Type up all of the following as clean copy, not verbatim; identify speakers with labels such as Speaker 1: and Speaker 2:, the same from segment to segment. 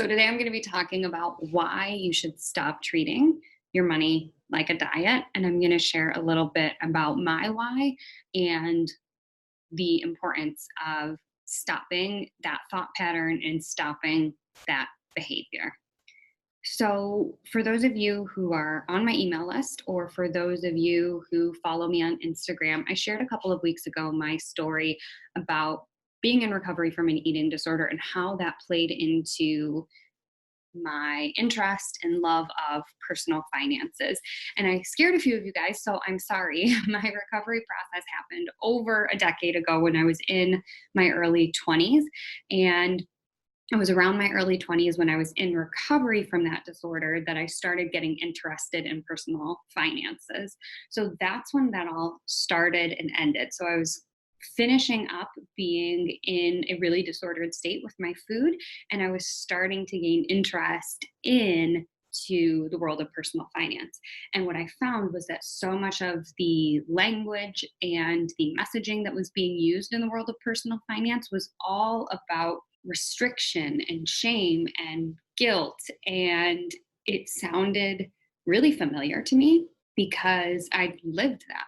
Speaker 1: So today I'm going to be talking about why you should stop treating your money like a diet. And I'm going to share a little bit about my why and the importance of stopping that thought pattern and stopping that behavior. So, for those of you who are on my email list, or for those of you who follow me on Instagram, I shared a couple of weeks ago my story about being in recovery from an eating disorder and how that played into my interest and love of personal finances. And I scared a few of you guys, so I'm sorry. My recovery process happened over a decade ago when I was in my early 20s. And it was around my early 20s when I was in recovery from that disorder that I started getting interested in personal finances. So that's when that all started and ended. So I was finishing up being in a really disordered state with my food, and I was starting to gain interest in to the world of personal finance. And what I found was that so much of the language and the messaging that was being used in the world of personal finance was all about restriction and shame and guilt. And it sounded really familiar to me because I'd lived that.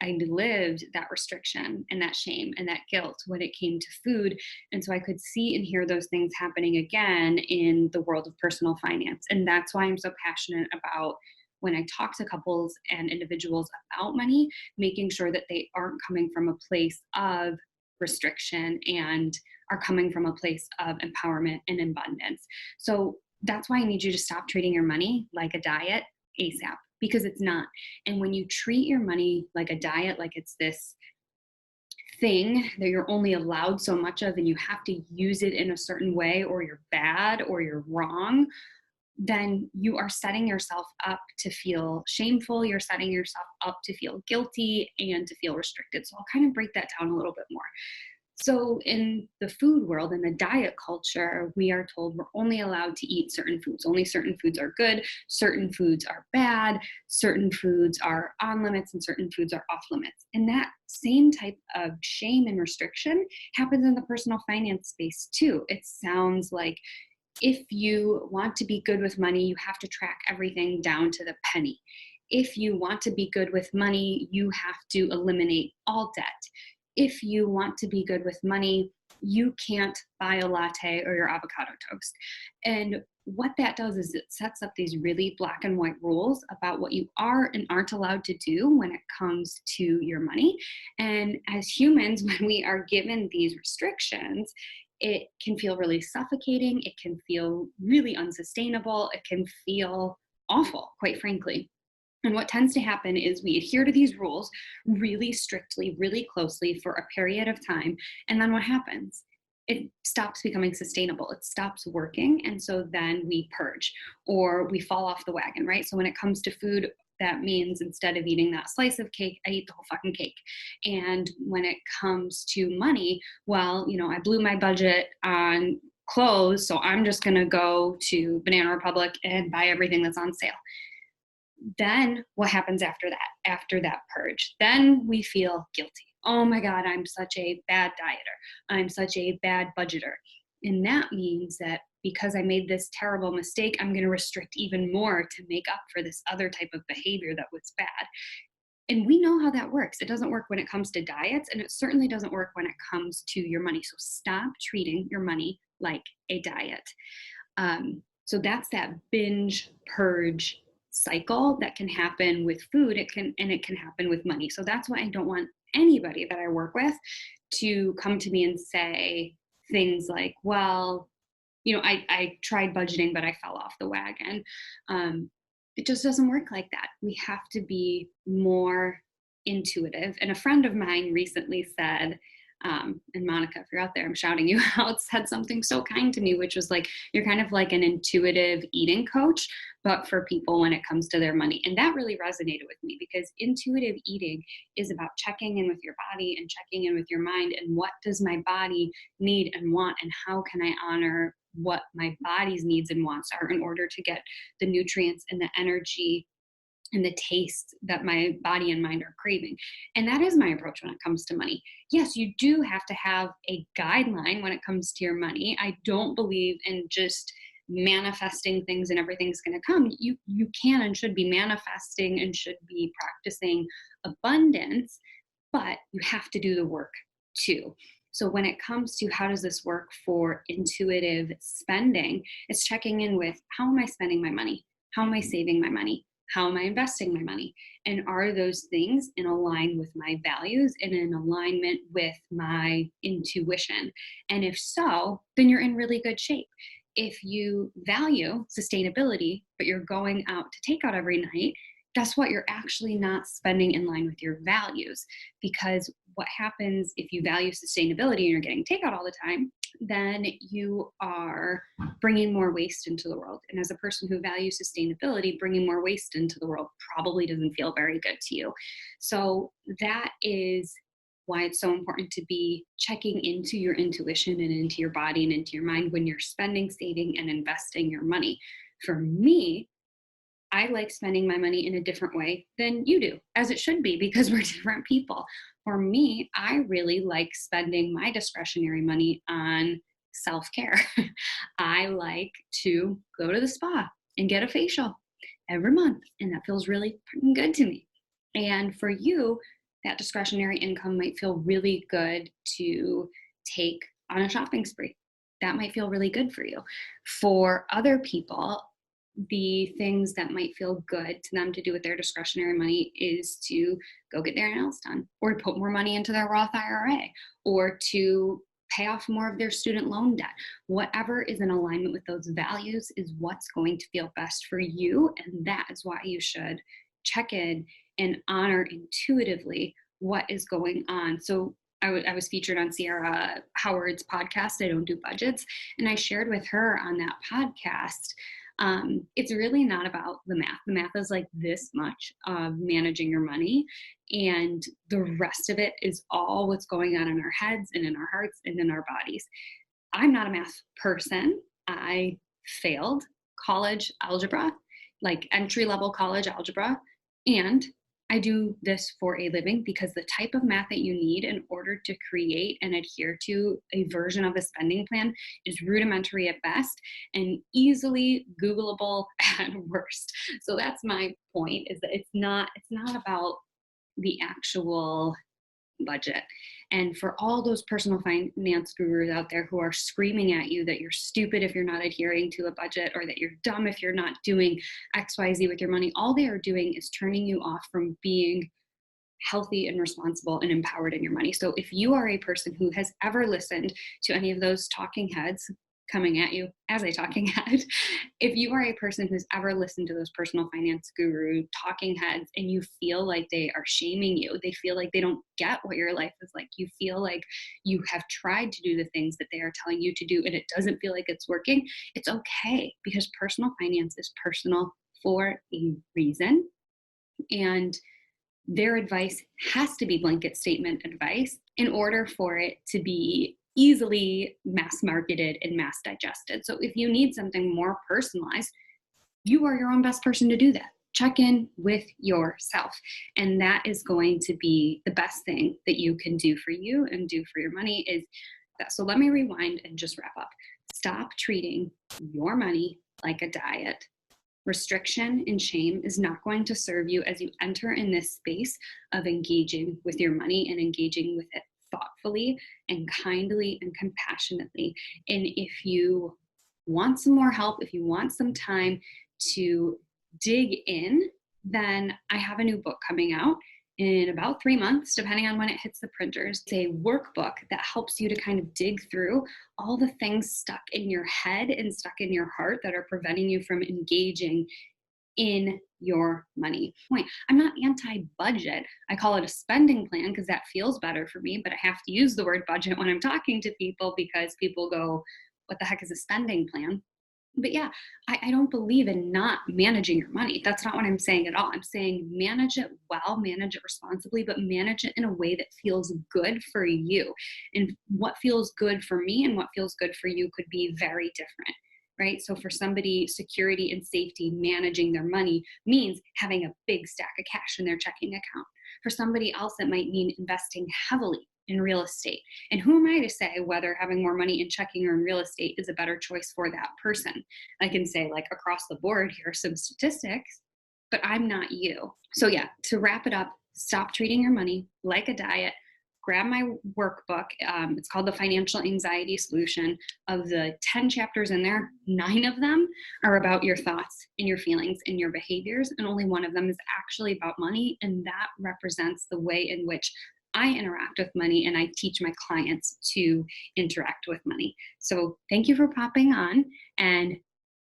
Speaker 1: I lived that restriction and that shame and that guilt when it came to food. And so I could see and hear those things happening again in the world of personal finance. And that's why I'm so passionate about when I talk to couples and individuals about money, making sure that they aren't coming from a place of restriction and are coming from a place of empowerment and abundance. So that's why I need you to stop treating your money like a diet ASAP, because it's not. And when you treat your money like a diet, like it's this thing that you're only allowed so much of and you have to use it in a certain way, or you're bad or you're wrong, then you are setting yourself up to feel shameful. You're setting yourself up to feel guilty and to feel restricted. So I'll kind of break that down a little bit more. So in the food world, in the diet culture, we are told we're only allowed to eat certain foods. Only certain foods are good, certain foods are bad, certain foods are on limits, and certain foods are off limits. And that same type of shame and restriction happens in the personal finance space too. It sounds like if you want to be good with money, you have to track everything down to the penny. If you want to be good with money, you have to eliminate all debt. If you want to be good with money, you can't buy a latte or your avocado toast. And what that does is it sets up these really black and white rules about what you are and aren't allowed to do when it comes to your money. And as humans, when we are given these restrictions, it can feel really suffocating. It can feel really unsustainable. It can feel awful, quite frankly. And what tends to happen is we adhere to these rules really strictly, really closely for a period of time. And then what happens? It stops becoming sustainable. It stops working. And so then we purge or we fall off the wagon, right? So when it comes to food, that means instead of eating that slice of cake, I eat the whole fucking cake. And when it comes to money, well, I blew my budget on clothes, so I'm just going to go to Banana Republic and buy everything that's on sale. Then what happens after that purge? Then we feel guilty. Oh my God, I'm such a bad dieter. I'm such a bad budgeter. And that means that because I made this terrible mistake, I'm going to restrict even more to make up for this other type of behavior that was bad. And we know how that works. It doesn't work when it comes to diets, and it certainly doesn't work when it comes to your money. So stop treating your money like a diet. So that's that binge purge cycle that can happen with food. It can happen with money. So that's why I don't want anybody that I work with to come to me and say things like, well, I tried budgeting, but I fell off the wagon. It just doesn't work like that. We have to be more intuitive. And a friend of mine recently said, and Monica, if you're out there, I'm shouting you out, said something so kind to me, which was like, you're kind of like an intuitive eating coach, but for people when it comes to their money. And that really resonated with me because intuitive eating is about checking in with your body and checking in with your mind. And what does my body need and want? And how can I honor what my body's needs and wants are in order to get the nutrients and the energy and the taste that my body and mind are craving. And that is my approach when it comes to money. Yes, you do have to have a guideline when it comes to your money. I don't believe in just manifesting things and everything's going to come. You can and should be manifesting and should be practicing abundance, but you have to do the work too. So when it comes to how does this work for intuitive spending, it's checking in with, how am I spending my money? How am I saving my money? How am I investing my money? And are those things in align with my values and in alignment with my intuition? And if so, then you're in really good shape. If you value sustainability, but you're going out to take out every night, guess what? You're actually not spending in line with your values. Because what happens if you value sustainability and you're getting takeout all the time, then you are bringing more waste into the world. And as a person who values sustainability, bringing more waste into the world probably doesn't feel very good to you. So that is why it's so important to be checking into your intuition and into your body and into your mind when you're spending, saving, and investing your money. For me, I like spending my money in a different way than you do, as it should be, because we're different people. For me, I really like spending my discretionary money on self-care. I like to go to the spa and get a facial every month, and that feels really good to me. And for you, that discretionary income might feel really good to take on a shopping spree. That might feel really good for you. For other people, the things that might feel good to them to do with their discretionary money is to go get their nails done, or to put more money into their Roth IRA, or to pay off more of their student loan debt. Whatever is in alignment with those values is what's going to feel best for you. And that is why you should check in and honor intuitively what is going on. So I was featured on Sierra Howard's podcast, I Don't Do Budgets, and I shared with her on that podcast, it's really not about the math. The math is like this much of managing your money, and the rest of it is all what's going on in our heads and in our hearts and in our bodies. I'm not a math person. I failed college algebra, like entry-level college algebra, and I do this for a living because the type of math that you need in order to create and adhere to a version of a spending plan is rudimentary at best and easily Googleable at worst. So that's my point, is that it's not about the actual budget. And for all those personal finance gurus out there who are screaming at you that you're stupid if you're not adhering to a budget, or that you're dumb if you're not doing XYZ with your money, all they are doing is turning you off from being healthy and responsible and empowered in your money. So if you are a person who has ever listened to any of those talking heads coming at you as a talking head, if you are a person who's ever listened to those personal finance guru talking heads and you feel like they are shaming you, they feel like they don't get what your life is like, you feel like you have tried to do the things that they are telling you to do and it doesn't feel like it's working, it's okay, because personal finance is personal for a reason. And their advice has to be blanket statement advice in order for it to be easily mass marketed and mass digested. So if you need something more personalized, you are your own best person to do that. Check in with yourself. And that is going to be the best thing that you can do for you and do for your money is that. So let me rewind and just wrap up. Stop treating your money like a diet. Restriction and shame is not going to serve you as you enter in this space of engaging with your money and engaging with it thoughtfully and kindly and compassionately. And if you want some more help, if you want some time to dig in, then I have a new book coming out in about 3 months, depending on when it hits the printers. It's a workbook that helps you to kind of dig through all the things stuck in your head and stuck in your heart that are preventing you from engaging in your money. I'm not anti-budget. I call it a spending plan because that feels better for me, but I have to use the word budget when I'm talking to people because people go, what the heck is a spending plan? But yeah, I don't believe in not managing your money. That's not what I'm saying at all. I'm saying manage it well, manage it responsibly, but manage it in a way that feels good for you. And what feels good for me and what feels good for you could be very different, right? So for somebody, security and safety, managing their money means having a big stack of cash in their checking account. For somebody else, it might mean investing heavily in real estate. And who am I to say whether having more money in checking or in real estate is a better choice for that person? I can say, like, across the board, here are some statistics, but I'm not you. So, yeah, to wrap it up, stop treating your money like a diet. Grab my workbook. It's called The Financial Anxiety Solution. Of the 10 chapters in there, 9 of them are about your thoughts and your feelings and your behaviors, and only one of them is actually about money. And that represents the way in which I interact with money and I teach my clients to interact with money. So thank you for popping on and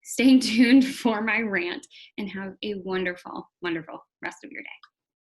Speaker 1: staying tuned for my rant, and have a wonderful, wonderful rest of your day.